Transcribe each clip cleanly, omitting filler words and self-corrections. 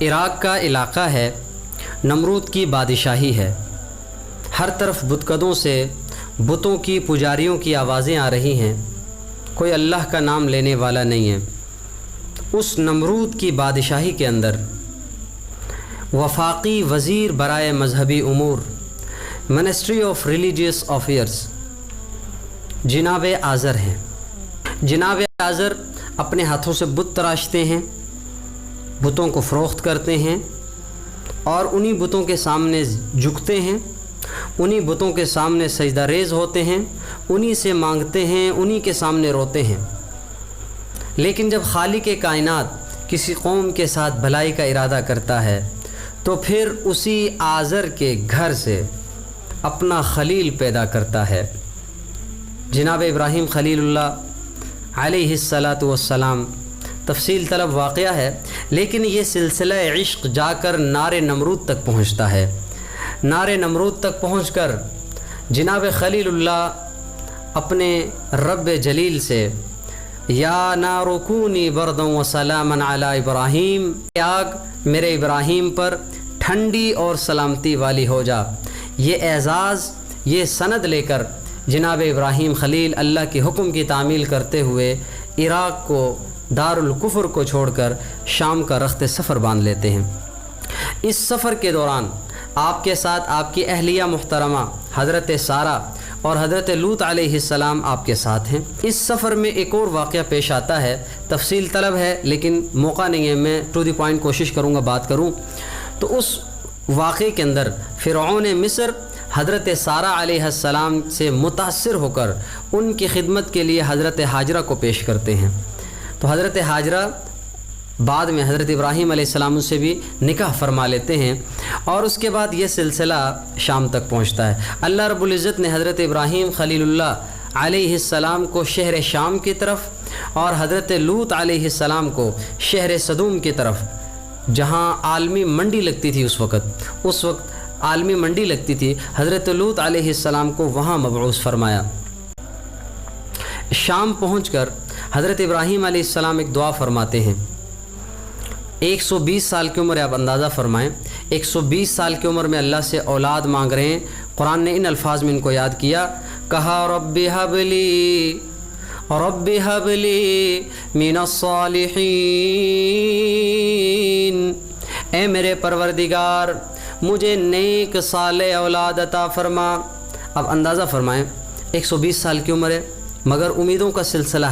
عراق کا علاقہ ہے، نمرود کی بادشاہی ہے، ہر طرف بتکدوں سے بتوں کی پجاریوں کی آوازیں آ رہی ہیں، کوئی اللہ کا نام لینے والا نہیں ہے۔ اس نمرود کی بادشاہی کے اندر وفاقی وزیر برائے مذہبی امور، منسٹری آف ریلیجیس افیئرز، جناب آذر ہیں۔ جناب آذر اپنے ہاتھوں سے بت تراشتے ہیں، بتوں کو فروخت کرتے ہیں اور انہی بتوں کے سامنے جھکتے ہیں، انہی بتوں کے سامنے سجدہ ریز ہوتے ہیں، انہی سے مانگتے ہیں، انہی کے سامنے روتے ہیں۔ لیکن جب خالق کائنات کسی قوم کے ساتھ بھلائی کا ارادہ کرتا ہے تو پھر اسی آذر کے گھر سے اپنا خلیل پیدا کرتا ہے۔ جناب ابراہیم خلیل اللہ علیہ الصلاۃ والسلام تفصیل طلب واقعہ ہے، لیکن یہ سلسلہ عشق جا کر نار نمرود تک پہنچتا ہے۔ نار نمرود تک پہنچ کر جناب خلیل اللہ اپنے رب جلیل سے یا نار کونی بردا وسلاما علی ابراہیم، آگ میرے ابراہیم پر ٹھنڈی اور سلامتی والی ہو جا، یہ اعزاز، یہ سند لے کر جناب ابراہیم خلیل اللہ کے حکم کی تعمیل کرتے ہوئے عراق کو، دارالکفر کو چھوڑ کر شام کا رخت سفر باندھ لیتے ہیں۔ اس سفر کے دوران آپ کے ساتھ آپ کی اہلیہ محترمہ حضرت سارہ اور حضرت لوط علیہ السلام آپ کے ساتھ ہیں۔ اس سفر میں ایک اور واقعہ پیش آتا ہے، تفصیل طلب ہے لیکن موقع نہیں ہے، میں ٹو دی پوائنٹ کوشش کروں گا بات کروں۔ تو اس واقعے کے اندر فرعون مصر حضرت سارہ علیہ السلام سے متاثر ہو کر ان کی خدمت کے لیے حضرت ہاجرہ کو پیش کرتے ہیں۔ تو حضرت ہاجرہ بعد میں حضرت ابراہیم علیہ السلام سے بھی نکاح فرما لیتے ہیں اور اس کے بعد یہ سلسلہ شام تک پہنچتا ہے۔ اللہ رب العزت نے حضرت ابراہیم خلیل اللہ علیہ السلام کو شہر شام کی طرف اور حضرت لوط علیہ السلام کو شہر صدوم کی طرف، جہاں عالمی منڈی لگتی تھی اس وقت عالمی منڈی لگتی تھی، حضرت لوط علیہ السلام کو وہاں مبعوث فرمایا۔ شام پہنچ کر حضرت ابراہیم علیہ السلام ایک دعا فرماتے ہیں۔ 120 سال کی عمر ہے، آپ اندازہ فرمائیں، 120 سال کی عمر میں اللہ سے اولاد مانگ رہے ہیں۔ قرآن نے ان الفاظ میں ان کو یاد کیا، کہا رب حب لی من الصالحین، اے میرے پروردگار مجھے نیک صالح اولاد عطا فرما۔ اب اندازہ فرمائیں 120 سال کی عمر ہے مگر امیدوں کا سلسلہ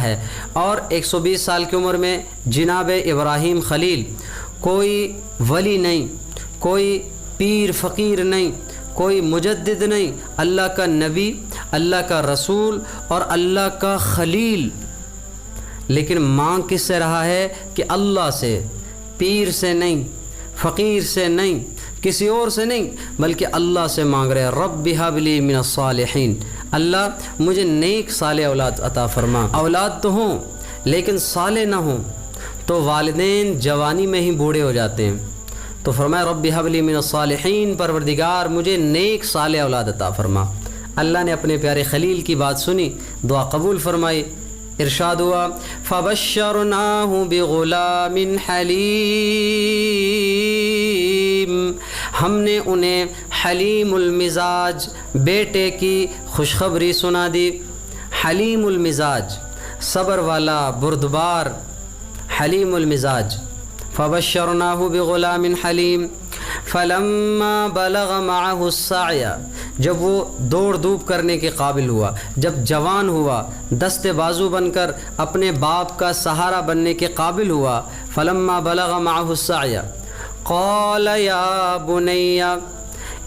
ہے اور 120 سال کی عمر میں جناب ابراہیم خلیل کوئی ولی نہیں، کوئی پیر فقیر نہیں، کوئی مجدد نہیں، اللہ کا نبی، اللہ کا رسول اور اللہ کا خلیل، لیکن مانگ کس سے رہا ہے کہ اللہ سے، پیر سے نہیں، فقیر سے نہیں، کسی اور سے نہیں، بلکہ اللہ سے مانگ رہے ہیں، رب ہب لی من الصالحین، اللہ مجھے نیک صالح اولاد عطا فرما۔ اولاد تو ہوں لیکن صالح نہ ہوں تو والدین جوانی میں ہی بوڑھے ہو جاتے ہیں، تو فرمایا رب ہب لی من الصالحین، پروردگار مجھے نیک صالح اولاد عطا فرما۔ اللہ نے اپنے پیارے خلیل کی بات سنی، دعا قبول فرمائی، ارشاد ہوا فبشرناہ بغلام حلیم، ہم نے انہیں حلیم المزاج بیٹے کی خوشخبری سنا دی۔ حلیم المزاج، صبر والا، بردبار، حلیم المزاج۔ فبشرناہ بغلام حلیم فلما بلغ معہ السعی، جب وہ دوڑ دھوپ کرنے کے قابل ہوا، جب جوان ہوا، دست بازو بن کر اپنے باپ کا سہارا بننے کے قابل ہوا، فلما بلغ معہ السعی قال یا بنی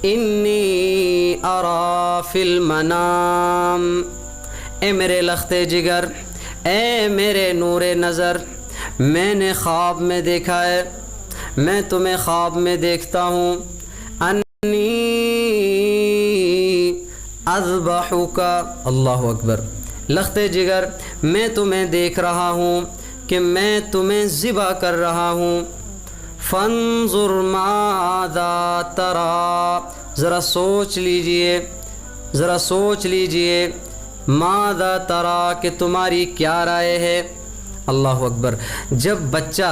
انی ارا فی المنام، اے میرے لخت جگر، اے میرے نور نظر، میں نے خواب میں دیکھا ہے، میں تمہیں خواب میں دیکھتا ہوں، انی اذبحک، اللہ اکبر، لخت جگر میں تمہیں دیکھ رہا ہوں کہ میں تمہیں ذبح کر رہا ہوں، فانظر ماذا تری، ذرا سوچ لیجئے، ماذا تری کہ تمہاری کیا رائے ہے۔ اللہ اکبر، جب بچہ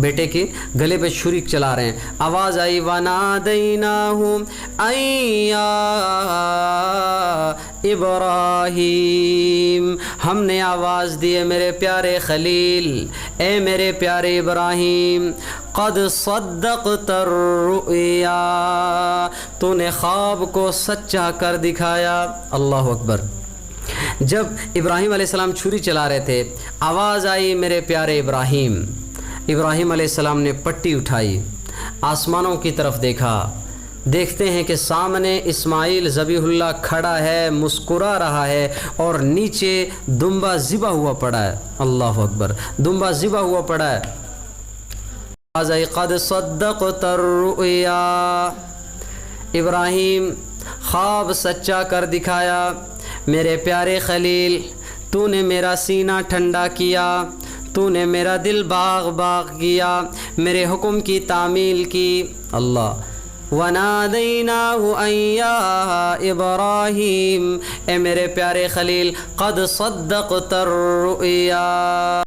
بیٹے کے گلے پہ چھری چلا رہے ہیں. آواز آئی وَنَادَيْنَاهُ أَن يَا ابراہیم, ہم نے آواز دی ہے میرے پیارے خلیل, اے میرے پیارے ابراہیم, قد صدقت الرؤیا, تو نے خواب کو سچا کر دکھایا. اللہ اکبر. جب ابراہیم علیہ السلام چھری چلا رہے تھے, آواز آئی میرے پیارے ابراہیم. ابراہیم علیہ السلام نے پٹی اٹھائی, آسمانوں کی طرف دیکھا, دیکھتے ہیں کہ سامنے اسماعیل ذبیح اللہ کھڑا ہے, مسکرا رہا ہے, اور نیچے دمبا ذبح ہوا پڑا ہے. اللہ اکبر. دمبا ذبح ہوا پڑا ہے. آواز آئی قد صدقت الرؤیا, ابراہیم خواب سچا کر دکھایا. میرے پیارے خلیل, تو نے میرا سینہ ٹھنڈا کیا, تو نے میرا دل باغ باغ کیا, میرے حکم کی تعمیل کی. اللہ. وَنَادَيْنَاهُ أَن يَا إِبْرَاهِيمُ, اے میرے پیارے خلیل, قد صدقت الرؤیا.